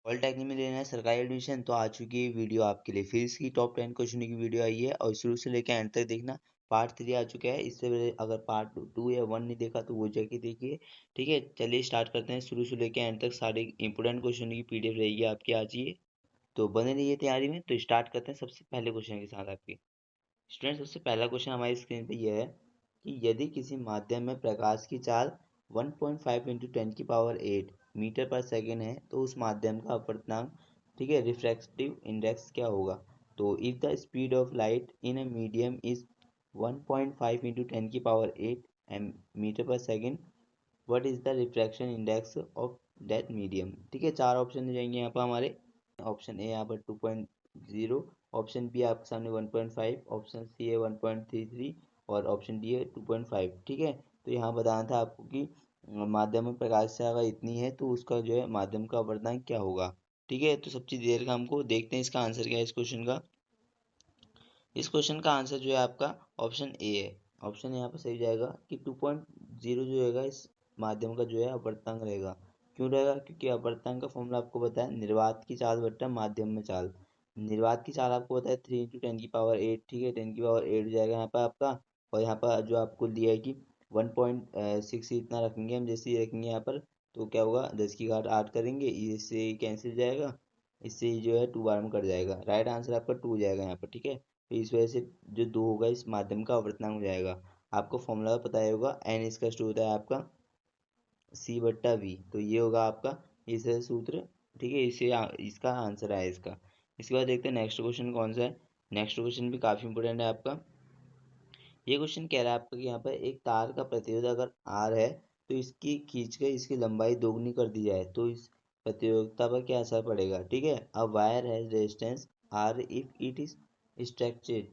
Polytechnic में लेना है सरकारी एडमिशन तो आ चुकी है वीडियो आपके लिए। फिर इसकी टॉप 10 क्वेश्चन की वीडियो आई है और शुरू से लेकर एंड तक देखना। पार्ट 3 आ चुका है, इससे पहले अगर पार्ट 2 या 1 नहीं देखा तो वो जाके देखिए। ठीक है, चलिए स्टार्ट करते हैं। शुरू से लेकर एंड तक सारे इंपोर्टेंट क्वेश्चन की पीडीएफ रहेगी आपकी आज ही, तो बने रहिए तैयारी में। तो स्टार्ट करते हैं सबसे पहले क्वेश्चन के साथ आपके स्टूडेंट। सबसे पहला क्वेश्चन हमारी स्क्रीन पे ये है कि यदि किसी माध्यम में प्रकाश की चाल 1.5 इंटू 10⁸ मीटर पर सेकेंड है तो उस माध्यम का अपवर्तनांक, ठीक है, रिफ्रैक्टिव इंडेक्स क्या होगा। तो if the speed of light in a medium is 1.5 into 10⁸ metre per second, what is the refraction index of that medium. ठीक है, चार ऑप्शन हो जाएंगे यहाँ पर हमारे। ऑप्शन ए यहाँ पर 2.0, ऑप्शन बी आपके सामने 1.5, ऑप्शन सी है 1.33 और ऑप्शन डी है 2.5। ठीक है, तो यहाँ बताना था आपको कि माध्यम में प्रकाश से अगर इतनी है तो उसका जो है माध्यम का अपवर्तनांक क्या होगा। ठीक है, तो सब चीज़ देर का हमको देखते हैं इसका आंसर क्या है इस क्वेश्चन का। इस क्वेश्चन का आंसर जो है आपका ऑप्शन ए है। ऑप्शन यहाँ पर सही जाएगा कि 2.0 जो रहेगा इस माध्यम का जो है अपवर्तनांक रहेगा। क्यों रहेगा? क्योंकि अपवर्तनांक का फॉर्मूला आपको पता है, निर्वात की चाल बट्टा माध्यम में चाल। निर्वात की चाल आपको पता है 3 इंटू 10⁸। ठीक है, 10⁸ हो जाएगा यहाँ पर आपका। और यहाँ पर जो आपको दिया है कि 1.6 इतना रखेंगे हम, जैसे ही रखेंगे यहाँ पर तो क्या होगा, 10⁸ करेंगे, इससे कैंसिल जाएगा, इससे जो है 2 बार में कट जाएगा। राइट आंसर आपका 2 हो जाएगा यहाँ पर। ठीक है, तो इस वजह से जो 2 होगा इस माध्यम का अपवर्तनांक हो जाएगा। आपको फॉर्मूला पता ही होगा, एन इसका होता है आपका सी बट्टा वी, तो ये होगा आपका इस सूत्र। ठीक है, इसे इसका आंसर है इसका। इसके बाद देखते हैं नेक्स्ट क्वेश्चन कौन सा है। नेक्स्ट क्वेश्चन भी काफ़ी इंपॉर्टेंट है आपका। ये क्वेश्चन कह रहा है आपका कि यहाँ पर एक तार का प्रतिरोध अगर आर है तो इसकी खींच कर इसकी लंबाई दोगुनी कर दी जाए तो इस प्रतिरोधकता पर क्या असर पड़ेगा। ठीक है, a wire has resistance R if it is stretched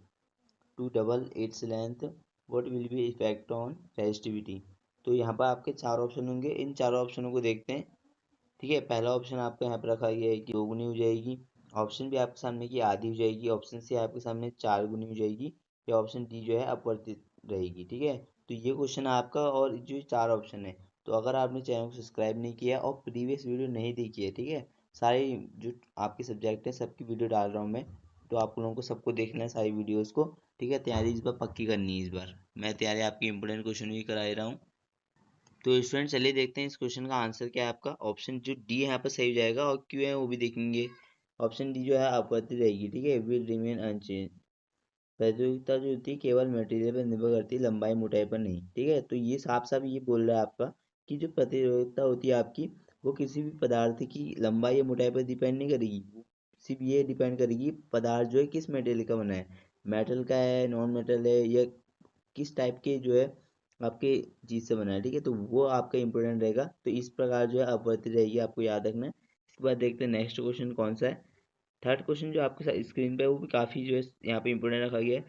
to double its length, what will be effect on resistivity. तो यहाँ पर आपके चार ऑप्शन होंगे, इन चारों ऑप्शनों को देखते हैं। ठीक है, पहला ऑप्शन आपका यहाँ पर रखा गया है कि दोगुनी हो जाएगी। ऑप्शन भी आपके सामने की आधी हो जाएगी। ऑप्शन सी आपके सामने 4 गुनी हो जाएगी। या ऑप्शन डी जो है अपवर्तित रहेगी। ठीक है, तो ये क्वेश्चन है आपका और जो चार ऑप्शन है। तो अगर आपने चैनल को सब्सक्राइब नहीं किया और प्रीवियस वीडियो नहीं देखी है, ठीक है, सारे जो आपके सब्जेक्ट है सबकी वीडियो डाल रहा हूँ मैं, तो आप लोगों को सबको देखना है सारी वीडियोज़ को। ठीक है, तैयारी इस बार पक्की करनी है। इस बार मैं तैयारी आपकी इंपोर्टेंट क्वेश्चन भी करा रहा हूँ। तो स्टूडेंट चलिए देखते हैं इस क्वेश्चन का आंसर क्या है आपका। ऑप्शन जो डी यहाँ पर सही हो जाएगा और क्यों है वो भी देखेंगे। ऑप्शन डी जो है अपवर्तित रहेगी। ठीक है, विल रिमेन अनचेंज। प्रतियोगिता जो होती है केवल मटेरियल पर निर्भर करती है, लंबाई मोटाई पर नहीं। ठीक है, तो ये साफ साफ ये बोल रहा है आपका कि जो प्रतियोगिता होती है आपकी वो किसी भी पदार्थ की लंबाई या मोटाई पर डिपेंड नहीं करेगी। वो सिर्फ ये डिपेंड करेगी पदार्थ जो है किस मटेरियल का बना है, मेटल का है, नॉन मेटल है, या किस टाइप के जो है आपके चीज़ से बना है। ठीक है, तो वो आपका इंपॉर्टेंट रहेगा। तो इस प्रकार जो है अपवर्तित रहेगी, आपको याद रखना है। इसके बाद देखते हैं नेक्स्ट क्वेश्चन कौन सा है। थर्ड क्वेश्चन जो आपके साथ स्क्रीन पे है वो भी काफ़ी जो है यहाँ पे इंपॉर्टेंट रखा गया है।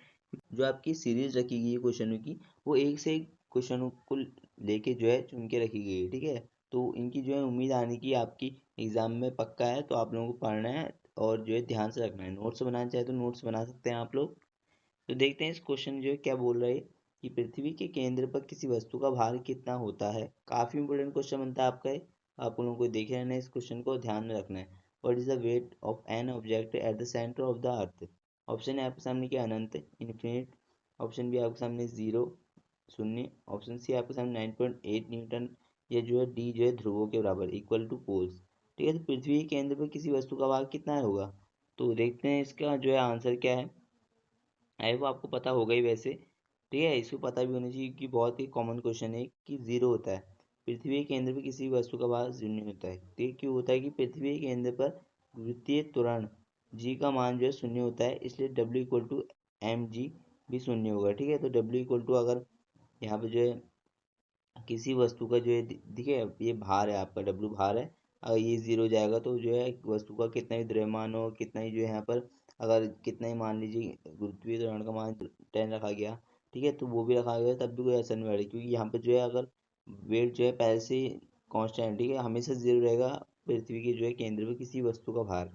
जो आपकी सीरीज रखी गई है क्वेश्चनों की, वो एक से एक क्वेश्चनों को लेके जो है चुन के रखी गई है। ठीक है, तो इनकी जो है उम्मीद आने की आपकी एग्जाम में पक्का है, तो आप लोगों को पढ़ना है और जो है ध्यान से रखना है। नोट्स बनाना चाहे तो नोट्स बना सकते हैं आप लोग। तो देखते हैं इस क्वेश्चन जो है क्या बोल रहा है कि पृथ्वी के केंद्र पर किसी वस्तु का भार कितना होता है। काफ़ी इंपॉर्टेंट क्वेश्चन बनता है आपका ये। आप लोगों को देख रहना है, इस क्वेश्चन को ध्यान में रखना है। What is the weight of an object at the centre of the earth. Option है आपके सामने क्या, अनंत, इन्फिनिट। ऑप्शन बी आपके सामने जीरो, शून्य। ऑप्शन सी आपके सामने 9.8 न्यूटन, या जो है डी जो है ध्रुवों के बराबर, इक्वल टू पोल्स। ठीक है, तो पृथ्वी के केंद्र पर किसी वस्तु का भार कितना होगा। तो देखते हैं इसका जो है आंसर क्या है। है वो आपको पता होगा ही वैसे। ठीक है, इसको पता भी होना चाहिए कि बहुत ही कॉमन क्वेश्चन है कि जीरो होता है। पृथ्वी के केंद्र पर किसी वस्तु का भार शून्य होता है। तो ये क्यों होता है कि पृथ्वी के केंद्र पर वृत्तीय त्वरण जी का मान जो है शून्य होता है, इसलिए W equal to M G भी शून्य होगा। ठीक है, तो डब्ल्यू इक्वल टू अगर यहाँ पे जो है किसी वस्तु का जो है देखिए ये भार है आपका, डब्ल्यू भार है। अगर ये जीरो हो जाएगा तो जो है वस्तु का कितना ही द्रव्यमान हो, कितना ही जो है यहाँ पर अगर कितना ही मान लीजिए गुरुत्वीय त्वरण का मान 10 रखा गया, ठीक है, तो वो भी रखा गया तब भी कोई असर नहीं पड़ेगा, क्योंकि यहाँ पर जो है अगर वेट जो है पहले से कांस्टेंट, ठीक है, हमेशा जीरो रहेगा पृथ्वी के जो है केंद्र में किसी वस्तु का भार।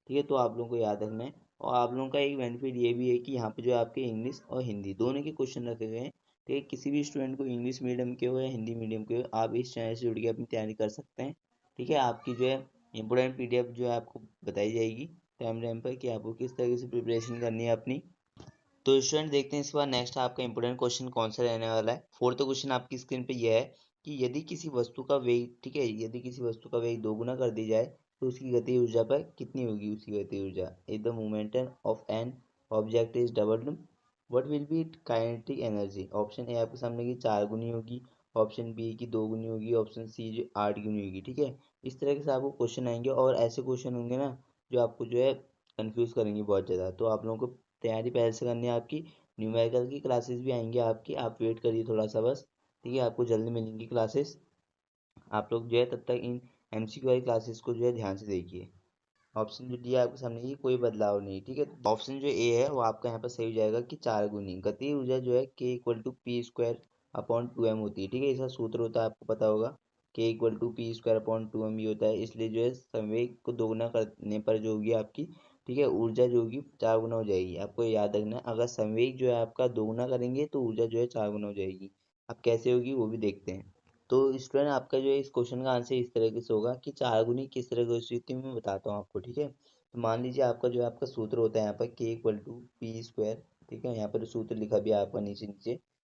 ठीक है, तो आप लोगों को याद रखना है। और आप लोगों का एक बेनिफिट ये भी है कि यहाँ पे जो है आपके इंग्लिश और हिंदी दोनों के क्वेश्चन रखे गए हैं। ठीक है, किसी भी स्टूडेंट को इंग्लिश मीडियम के हो या हिंदी मीडियम के हो, आप इस चैनल से जुड़ के अपनी तैयारी कर सकते हैं। ठीक है, आपकी जो है इंपोर्टेंट पीडीएफ जो है आपको बताई जाएगी टाइम टाइम पर कि आपको किस तरीके से प्रिपरेशन करनी है अपनी। तो स्टूडेंट देखते हैं इस बार नेक्स्ट आपका इंपोर्टेंट क्वेश्चन कौन सा रहने वाला है। फोर्थ क्वेश्चन आपकी स्क्रीन पे यह है कि यदि किसी वस्तु का वेग, ठीक है, यदि किसी वस्तु का वेग दोगुना कर दी जाए तो उसकी गति ऊर्जा पर कितनी होगी उसकी गति ऊर्जा। If the momentum of an object is doubled, what will B kinetic energy. Option A आपके सामने की 4 गुनी होगी, ऑप्शन बी की 2 गुनी होगी, ऑप्शन सी जो 8 गुनी होगी। ठीक है, इस तरह से आपको क्वेश्चन आएंगे और ऐसे क्वेश्चन होंगे ना जो आपको जो है कंफ्यूज करेंगे बहुत ज़्यादा। तो आप लोगों को तैयारी पहले से करनी है आपकी। न्यूमेरिकल की क्लासेस भी आएंगी आपकी, आप वेट करिए थोड़ा सा बस, ठीक है, आपको जल्दी मिलेंगी क्लासेस। आप लोग जो है तब तक इन एमसीक्यू वाली क्लासेस को जो है ध्यान से देखिए। ऑप्शन जो दिया है आपके सामने ये कोई बदलाव नहीं, ठीक है। ऑप्शन जो ए है वो आपका यहाँ पर सही हो जाएगा कि 4 गुनी गति ऊर्जा जो है K equal to P square upon 2m होती है। ठीक है, इसका सूत्र होता है आपको पता होगा, K equal to P square upon 2m ही होता है। इसलिए जो है संवेग को दोगुना करने पर जो होगी आपकी, ठीक है, ऊर्जा जो होगी 4 गुना हो जाएगी। आपको याद रखना है, अगर संवेग जो है आपका दोगुना करेंगे तो ऊर्जा जो है 4 गुना हो जाएगी। अब कैसे होगी वो भी देखते हैं। तो स्टूडेंट आपका जो है इस क्वेश्चन का आंसर इस तरीके से होगा कि 4 गुनी किस तरह की स्थिति में बताता हूँ आपको। ठीक है, तो मान लीजिए आपका जो है आपका सूत्र होता है यहाँ पर के इक्वल टू पी स्क्वायर। ठीक है, यहाँ पर सूत्र लिखा भी है आपका नीचे नीचे,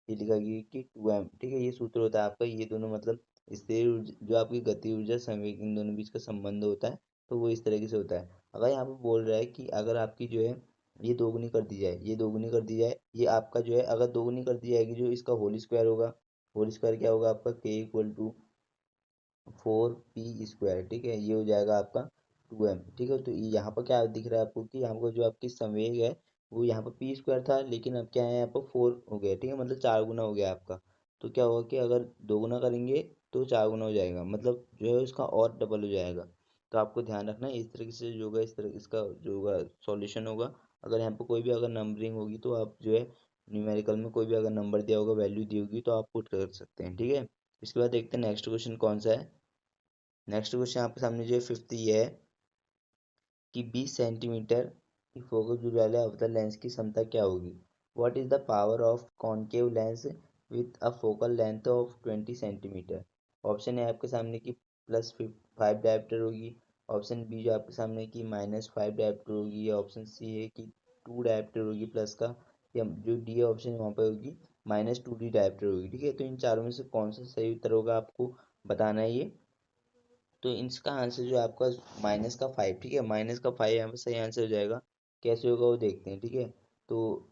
ये लिखा गया कि 2m। ठीक है, ये सूत्र होता है आपका, ये दोनों मतलब स्थिर जो आपकी गति ऊर्जा संवेग इन दोनों बीच का संबंध होता है, तो वो इस तरीके से होता है। अगर यहाँ पर बोल रहा है कि अगर आपकी जो है ये दोगुनी कर दी जाए, ये दोगुनी कर दी जाए, ये आपका जो है अगर दोगुनी कर दी जाएगी जो इसका होल स्क्वायर होगा, होल स्क्वायर क्या होगा आपका के इक्वल टू 4p स्क्वायर। ठीक है, ये हो जाएगा आपका 2m। ठीक है, तो यहाँ पर क्या दिख रहा है आपको कि यहाँ पर जो आपकी संवेग है वो यहाँ पर पी स्क्वायर था, लेकिन अब क्या है यहाँ पर 4 हो गया। ठीक है, मतलब 4 गुना हो गया आपका। तो क्या होगा कि अगर 2 गुना करेंगे तो 4 गुना हो जाएगा, मतलब जो है उसका और डबल हो जाएगा। तो आपको ध्यान रखना है इस तरीके से जो होगा, इस तरह इसका जो होगा सॉल्यूशन होगा। अगर यहाँ पर कोई भी अगर नंबरिंग होगी तो आप जो है न्यूमेरिकल में कोई भी अगर नंबर दिया होगा, वैल्यू दी होगी, तो आप पुट कर सकते हैं। ठीक है, इसके बाद देखते हैं नेक्स्ट क्वेश्चन कौन सा है। नेक्स्ट क्वेश्चन आपके सामने जो है फिफ्थ ये है कि 20 सेंटीमीटर की फोकस दूरी वाले अवतल लेंस की क्षमता क्या होगी। What is the power of concave lens with a focal length of 20 centimetre. Option है आपके सामने की +5 डायप्टर होगी, ऑप्शन बी जो आपके सामने की -5 डायप्टर होगी, या ऑप्शन सी है कि 2 डायप्टर होगी प्लस का, या जो डी ऑप्शन वहाँ पर होगी -2d डायप्टर होगी। ठीक है, तो इन चारों में से कौन सा सही उत्तर होगा आपको बताना है ये। तो इसका आंसर जो है आपका -5। ठीक है, -5 यहाँ पर सही आंसर हो जाएगा। कैसे होगा वो देखते हैं। ठीक है, तो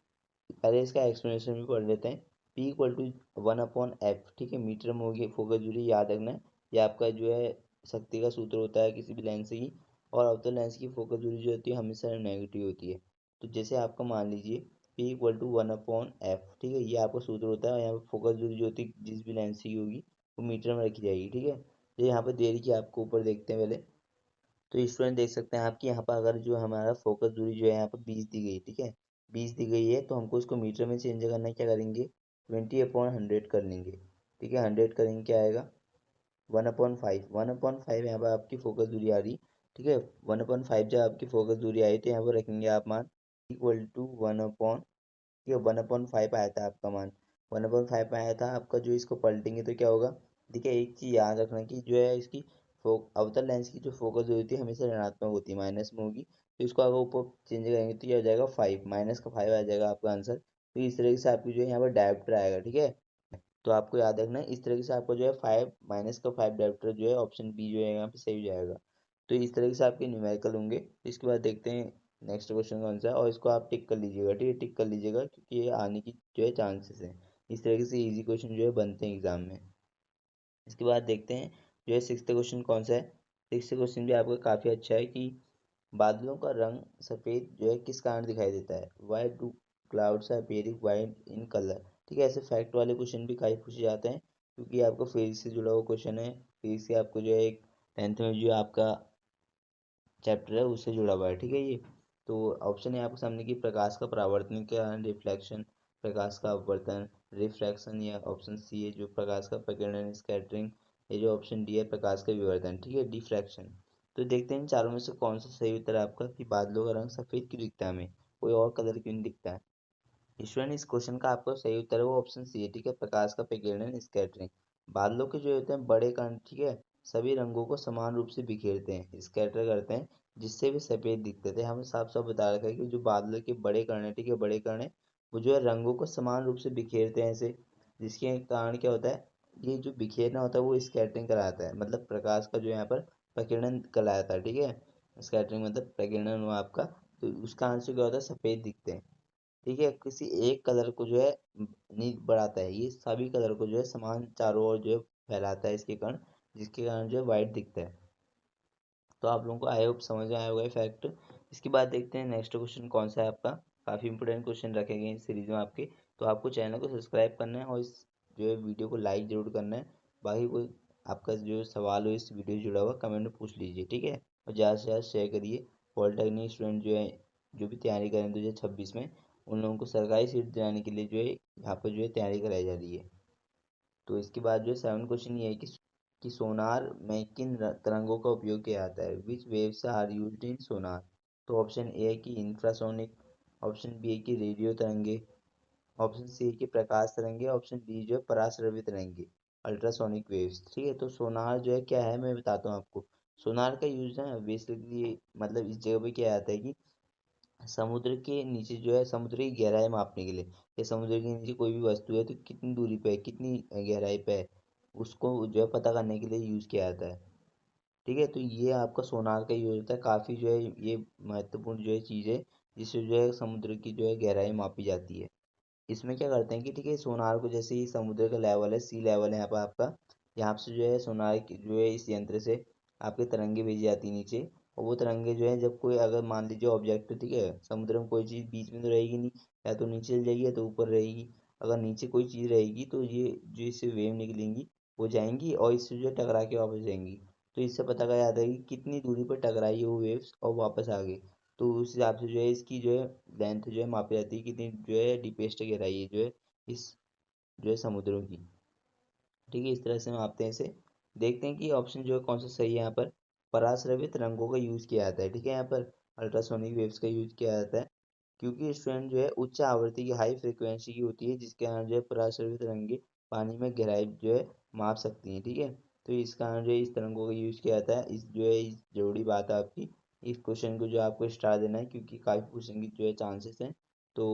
पहले इसका एक्सप्लेनेशन भी पढ़ लेते हैं। P equal to 1/f। ठीक है, मीटर में होगी फोकस दूरी, याद रखना है। ये आपका जो है शक्ति का सूत्र होता है किसी भी लेंस की, और अवतल लेंस की फोकस दूरी जो होती है हमेशा नेगेटिव होती है। तो जैसे आपका मान लीजिए P इक्वल टू 1/f। ठीक है, ये आपका सूत्र होता है। यहाँ पर फोकस दूरी जो होती है जिस भी लेंस की होगी वो मीटर में रखी जाएगी। ठीक है, तो यहाँ पर दे रखी है आपको, ऊपर देखते हैं पहले। तो स्टूडेंट देख सकते हैं आपकी यहाँ पर अगर जो हमारा फोकस दूरी जो है यहाँ पर 20 दी गई। ठीक है, 20 दी गई है, तो हमको इसको मीटर में चेंज करना है। क्या करेंगे, 20/100 कर लेंगे। ठीक है, 100 करेंगे क्या आएगा 1/5। 1/5 यहाँ पर आपकी फोकस दूरी आ रही। ठीक है, 1/5 जब आपकी फोकस दूरी आई तो यहाँ पर रखेंगे आप मान इक्वल टू 1/, ये 1/5 आया था आपका मान, 1/5 आया था आपका। जो इसको पलटेंगे तो क्या होगा, देखिए एक चीज़ याद रखना कि जो है इसकी अवतल लेंस की जो फोकस जो होती है हमेशा ऋणात्मक होती है, माइनस में होगी। तो इसको अगर ऊपर चेंज करेंगे तो ये हो जाएगा 5, माइनस का 5 आ जाएगा आपका आंसर। तो इस तरीके से आपकी जो है यहाँ पर डायप्टर आएगा। ठीक है, तो आपको याद रखना है इस तरीके से आपको जो है 5 -5 डायप्टर जो है ऑप्शन बी जो है यहाँ पे सही हो जाएगा। तो इस तरीके से आपके न्यूमेरिकल होंगे। इसके बाद देखते हैं नेक्स्ट क्वेश्चन कौन सा है, और इसको आप टिक कर लीजिएगा। ठीक है, टिक कर लीजिएगा क्योंकि ये आने की जो है चांसेस है। इस तरीके से इजी क्वेश्चन जो है बनते हैं एग्जाम में। इसके बाद देखते हैं जो है सिक्स्थ क्वेश्चन कौन सा है। सिक्स्थ क्वेश्चन भी आपका काफ़ी अच्छा है कि बादलों का रंग सफ़ेद जो है किस कारण दिखाई देता है। Why do clouds are very white in colour. ठीक है, ऐसे फैक्ट वाले क्वेश्चन भी काफ़ी पूछे जाते हैं क्योंकि आपको फिजिक्स से जुड़ा हुआ क्वेश्चन है। फिजिक्स से आपको जो है एक 10th में जो आपका चैप्टर है उससे जुड़ा हुआ है। ठीक है, ये तो ऑप्शन है आपके सामने कि प्रकाश का परावर्तन क्या है, रिफ्लेक्शन, प्रकाश का अपवर्तन, रिफ्रैक्शन, या ऑप्शन सी है जो प्रकाश का प्रकीर्णन स्कैटरिंग, ये जो ऑप्शन डी है प्रकाश का विवर्तन। ठीक है, डिफ्रैक्शन। तो देखते हैं इन चारों में से कौन सा सही उत्तर है आपका कि बादलों का रंग सफ़ेद क्यों दिखता है, हमें कोई और कलर क्यों नहीं दिखता है। स्टूडेंट इस क्वेश्चन का आपका सही उत्तर है वो ऑप्शन सी है। ठीक है, प्रकाश का प्रकीर्णन स्कैटरिंग। बादलों के जो होते हैं बड़े कण, ठीक है, सभी रंगों को समान रूप से बिखेरते हैं, स्कैटर करते हैं, जिससे वे सफेद दिखते थे। हमें साफ साफ बता रखा है कि जो बादल के बड़े कण है, ठीक है, बड़े कण है, वो जो है रंगों को समान रूप से बिखेरते हैं ऐसे, जिसके कारण क्या होता है, ये जो बिखेरना होता है वो स्कैटरिंग कराता है, मतलब प्रकाश का जो यहाँ पर प्रकीर्णन कहलाता है, ठीक है। स्कैटरिंग मतलब प्रकीर्णन हुआ आपका, तो उसका आंसर क्या होता है, सफेद दिखते हैं, ठीक है। किसी एक कलर को जो है नहीं बढ़ाता है, ये सभी कलर को जो है समान चारों ओर जो है फैलाता है इसके कारण, जिसके कारण जो है वाइट दिखता है। तो आप लोगों को आई होप समझ में आया होगा फैक्ट। इसके बाद देखते हैं नेक्स्ट क्वेश्चन कौन सा है आपका। काफ़ी इंपोर्टेंट क्वेश्चन रखे गए इस सीरीज में आपके। तो आपको चैनल को सब्सक्राइब करना है और इस जो है वीडियो को लाइक जरूर करना है। बाकी कोई आपका जो सवाल हो इस वीडियो से जुड़ा हुआ कमेंट में पूछ लीजिए, ठीक है। और ज़्यादा से ज़्यादा शेयर करिए। पॉलिटेक्निक स्टूडेंट जो है जो भी तैयारी करें 2026 में, उन लोगों को सरकारी सीट दिलाने के लिए जो है यहाँ पर जो है तैयारी कराई जा रही है। तो इसके बाद जो 7 क्वेश्चन ये है कि सोनार में किन तरंगों का उपयोग किया जाता है, विच वेव्स आर यूज्ड इन सोनार। तो ऑप्शन ए है कि इंफ्रासोनिक, ऑप्शन बी है कि रेडियो तरंगे, ऑप्शन सी है कि प्रकाश तरंगे, ऑप्शन डी जो है पराश्रव्य तरंगे, अल्ट्रासोनिक वेव्स, ठीक है। तो सोनार जो है क्या है, मैं बताता हूँ आपको। सोनार का यूज है बेसिकली, मतलब इस जगह पे किया जाता है कि समुद्र के नीचे जो है समुद्र की गहराई मापने के लिए, या समुद्र के नीचे कोई भी वस्तु है तो कितनी दूरी पे है, कितनी गहराई पे है, उसको जो है पता करने के लिए यूज़ किया जाता है, ठीक है। तो ये आपका सोनार का यूज होता है, काफ़ी जो है ये महत्वपूर्ण जो है चीज़ है, जिससे जो है समुद्र की जो है गहराई मापी जाती है। इसमें क्या करते हैं कि ठीक है, सोनार को जैसे ही समुद्र का लेवल है, सी लेवल है यहाँ पर आपका, यहाँ से जो है सोनार की जो है इस यंत्र से आपके तरंगे भेजी जाती है नीचे। और वो तरंगे जो है जब कोई अगर मान लीजिए ऑब्जेक्ट, ठीक है, समुद्र में कोई चीज़ बीच में तो रहेगी नहीं, या तो नीचे चल जाएगी या तो ऊपर रहेगी। अगर नीचे कोई चीज़ रहेगी तो ये जो इससे वेव निकलेंगी वो जाएंगी और इससे जो है टकरा के वापस जाएंगी। तो इससे पता लगा जाता है कि कितनी दूरी पर टकराई है वो वेव्स और वापस आ गई। तो उस हिसाब से जो है इसकी जो है लेंथ जो है मापी जाती है, कितनी जो है डीपेस्ट गहराई है जो है इस जो है समुद्रों की, ठीक है। इस तरह से मापते हैं इसे। देखते हैं कि ऑप्शन जो है कौन सा सही है यहाँ पर। पराश्रवित रंगों का यूज़ किया जाता है, ठीक है, यहाँ पर अल्ट्रासोनिक वेव्स का यूज़ किया जाता है, क्योंकि स्टूडेंट जो है उच्च आवृत्ति की हाई फ्रिक्वेंसी की होती है, जिसके कारण जो है पराश्रवित रंगे पानी में गहराई जो है माप सकती हैं, ठीक है। तो इस कारण जो है इस तरंगों का यूज़ किया जाता है। इस जो है इस जरूरी बात है आपकी, इस क्वेश्चन को जो आपको स्टार देना है, क्योंकि काफ़ी क्वेश्चन की जो है चांसेस हैं। तो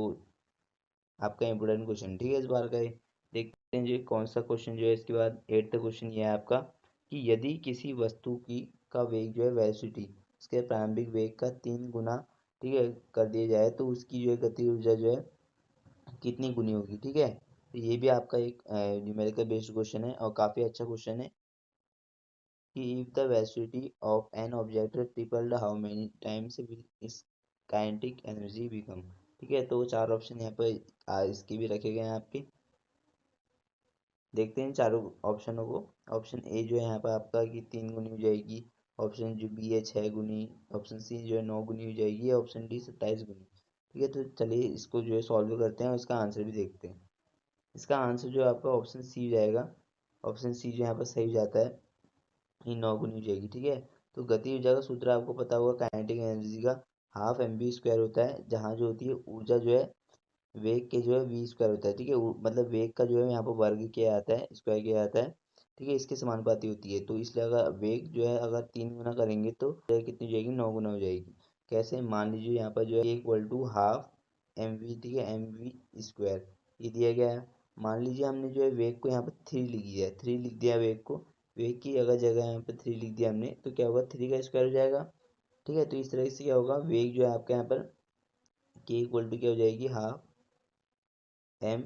आपका इंपोर्टेंट क्वेश्चन, ठीक है, इस बार का ये। देखते हैं जी कौन सा क्वेश्चन जो है इसके बाद। 8th क्वेश्चन ये है आपका कि यदि किसी वस्तु की का वेग जो है वेलोसिटी उसके प्रारंभिक वेग का 3 गुना, ठीक है, कर दिया जाए तो उसकी जो है गति ऊर्जा जो है कितनी गुनी होगी, ठीक है। तो ये भी आपका एक न्यूमेरिकल बेस्ड क्वेश्चन है और काफ़ी अच्छा क्वेश्चन है कि if the velocity of an object tripled how many times will its kinetic energy become, ठीक है। तो चार ऑप्शन यहाँ पर इसके भी रखे गए हैं आपके। देखते हैं चारों ऑप्शनों को। ऑप्शन ए जो है यहाँ पर आपका कि 3 गुनी हो जाएगी, ऑप्शन जो बी है 6 गुनी, ऑप्शन सी जो है 9 गुनी हो जाएगी, ऑप्शन डी 27 गुनी, ठीक है। तो चलिए इसको जो है सॉल्व करते हैं और इसका आंसर भी देखते हैं। इसका आंसर जो है आपका ऑप्शन सी जाएगा। ऑप्शन सी जो यहाँ पर सही जाता है, ये 9 गुनी हो जाएगी, ठीक है। तो गति ऊर्जा का सूत्र आपको पता होगा, काइनेटिक एनर्जी का हाफ एम बी स्क्वायर होता है, जहाँ जो होती है ऊर्जा जो है वेग के जो है वी स्क्वायर होता है, ठीक है। मतलब वेग का जो है यहाँ पर वर्ग किया जाता है, स्क्वायर किया जाता है, ठीक है, इसके समानुपाती होती है। तो इसलिए अगर वेग जो है अगर 3 गुना करेंगे तो कितनी हो जाएगी, 9 गुना हो जाएगी। कैसे, मान लीजिए यहाँ पर जो है equal to half M V, ठीक है, एम वी स्क्वायर ये दिया गया है। मान लीजिए हमने जो है वेग को यहाँ पर 3 लिख दिया, 3 लिख दिया वेग को, वेग की अगर जगह यहाँ पे 3 लिख दिया हमने तो क्या होगा, 3 का स्क्वायर हो जाएगा, ठीक है। तो इस तरह से क्या होगा, वेग जो है आपका यहाँ पर के इक्वल टू क्या हो जाएगी, हाफ एम,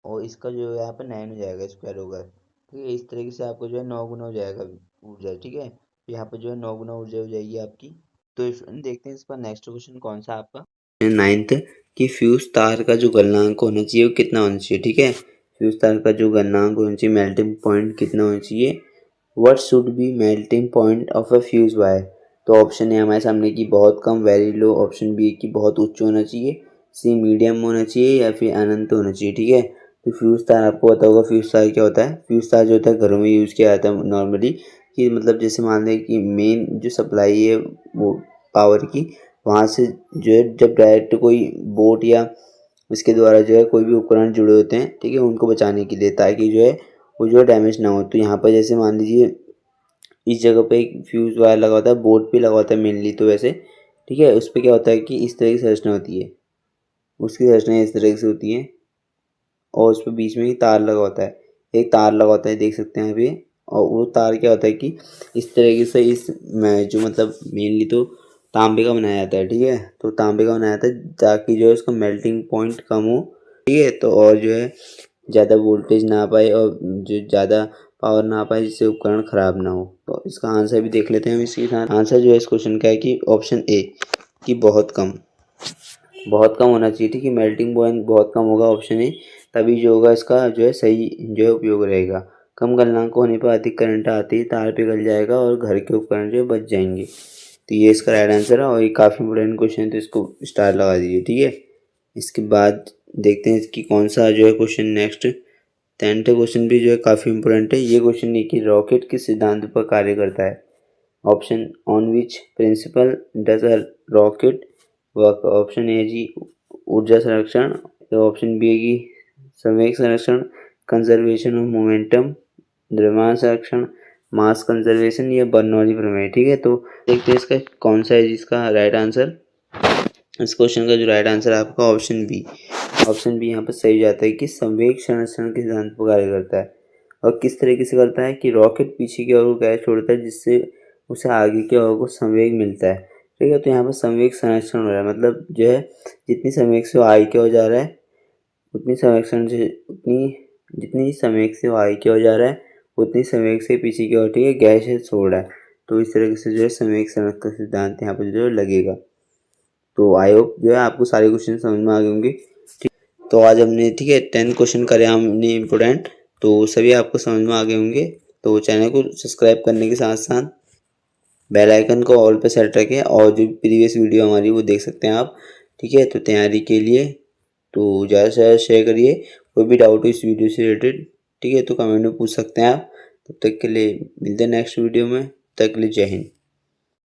और इसका जो है यहाँ पर 9 हो जाएगा, स्क्वायर होगा, ठीक है। इस तरीके से आपको जो है 9 गुना हो जाएगा ऊर्जा, ठीक है। तो यहाँ पर जो है 9 गुना ऊर्जा हो जाएगी आपकी। तो देखते हैं इस पर नेक्स्ट क्वेश्चन कौन सा आपका। 9th कि फ्यूज तार का जो गलनांक होना चाहिए वो कितना होना चाहिए, ठीक है। फ्यूज तार का जो गलनांक होना चाहिए, मेल्टिंग पॉइंट कितना होना चाहिए। What should be melting point of a fuse wire. तो ऑप्शन है हमारे सामने कि बहुत कम वेरी लो, ऑप्शन बी कि बहुत उच्च होना चाहिए, सी मीडियम होना चाहिए, या फिर अनंत होना चाहिए, ठीक है। तो फ्यूज तार आपको पता होगा, फ्यूज तार क्या होता है। फ्यूज तार जो होता है घरों में यूज़ किया जाता है नॉर्मली, कि मतलब जैसे मान लें कि मेन जो सप्लाई है वो पावर की, वहाँ से जो है जब डायरेक्ट कोई बोट या इसके द्वारा जो है कोई भी उपकरण जुड़े होते हैं, ठीक है, उनको बचाने के लिए, ताकि जो है वो जो है डैमेज ना हो। तो यहाँ पर जैसे मान लीजिए इस जगह पे एक फ्यूज वायर लगा होता है, बोर्ड पे लगा होता है मेनली तो वैसे, ठीक है। उस पर क्या होता है कि इस तरह की संरचना होती है, उसकी संरचना इस तरह से होती है, और उस पर बीच में एक तार लगा होता है, एक तार लगा होता है, देख सकते हैं अभी। और वो तार क्या होता है कि इस तरीके से इस में जो मतलब मेनली तो तांबे का बनाया जाता है, ठीक है। तो तांबे का बनाया जाता है ताकि जो है उसका मेल्टिंग पॉइंट कम हो, ठीक है। तो और जो है ज़्यादा वोल्टेज ना पाए और जो ज़्यादा पावर ना पाए, जिससे उपकरण ख़राब ना हो। तो इसका आंसर भी देख लेते हैं हम इसके साथ। आंसर जो है इस क्वेश्चन का है कि ऑप्शन ए कि बहुत कम, बहुत कम होना चाहिए, ठीक है। मेल्टिंग पॉइंट बहुत कम होगा, ऑप्शन ए, तभी जो होगा इसका जो है सही जो है उपयोग रहेगा। कम गलनांक होने पर अधिक करंट आते ही तार पिघल जाएगा और घर के उपकरण जो है बच जाएंगे। तो ये इसका राइट आंसर है, और ये काफ़ी इंपॉर्टेंट क्वेश्चन है, तो इसको स्टार लगा दीजिए, ठीक है। इसके बाद देखते हैं कि कौन सा जो है क्वेश्चन नेक्स्ट। 10th क्वेश्चन भी जो है काफ़ी इंपॉर्टेंट है। ये क्वेश्चन है कि रॉकेट किस सिद्धांत पर कार्य करता है। Option on which principle does a rocket work. Option A जी ऊर्जा संरक्षण, तो ऑप्शन बी है कि संवेग संरक्षण, कंजर्वेशन ऑफ मोमेंटम, द्रव्यमान संरक्षण, मास कंजर्वेशन, या बर्नौली प्रमेय, ठीक है। तो देखते हैं इसका कौन सा है जिसका राइट आंसर। इस क्वेश्चन का जो राइट आंसर है आपका ऑप्शन बी। ऑप्शन बी यहाँ पर सही जाता है कि संवेग संरक्षण के सिद्धांत पर कार्य करता है। और किस तरीके से करता है कि रॉकेट पीछे की ओर को गैस छोड़ता है, जिससे उसे आगे की ओर को संवेग मिलता है, ठीक है। तो यहाँ पर संवेग संरक्षण हो रहा है, मतलब जो है जितनी संवेग से वो आगे की ओर जा रहा है उतनी संरक्षण से उतनी जितनी संवेग से वो आगे की ओर जा रहा है उतनी संवेग से पीछे की ओर, ठीक है, गैस छोड़ रहा है। तो इस तरीके से जो है संवेग संरक्षण का सिद्धांत यहाँ पर जो है लगेगा। तो आई होप जो है आपको सारे क्वेश्चन समझ में आ गए होंगे, ठीक। तो आज हमने, ठीक है, 10 क्वेश्चन करे हमने इम्पोर्टेंट, तो सभी आपको समझ में आ गए होंगे। तो चैनल को सब्सक्राइब करने के साथ साथ बेल आइकन को ऑल पे सेट रखें, और जो प्रीवियस वीडियो हमारी वो देख सकते हैं आप, ठीक है। तो तैयारी के लिए तो ज़्यादा से ज़्यादा शेयर करिए। कोई भी डाउट हो इस वीडियो से रिलेटेड, ठीक है, तो कमेंट में पूछ सकते हैं आप। तब तक के लिए मिलते हैं नेक्स्ट वीडियो में, तब तक के लिए जय हिंद।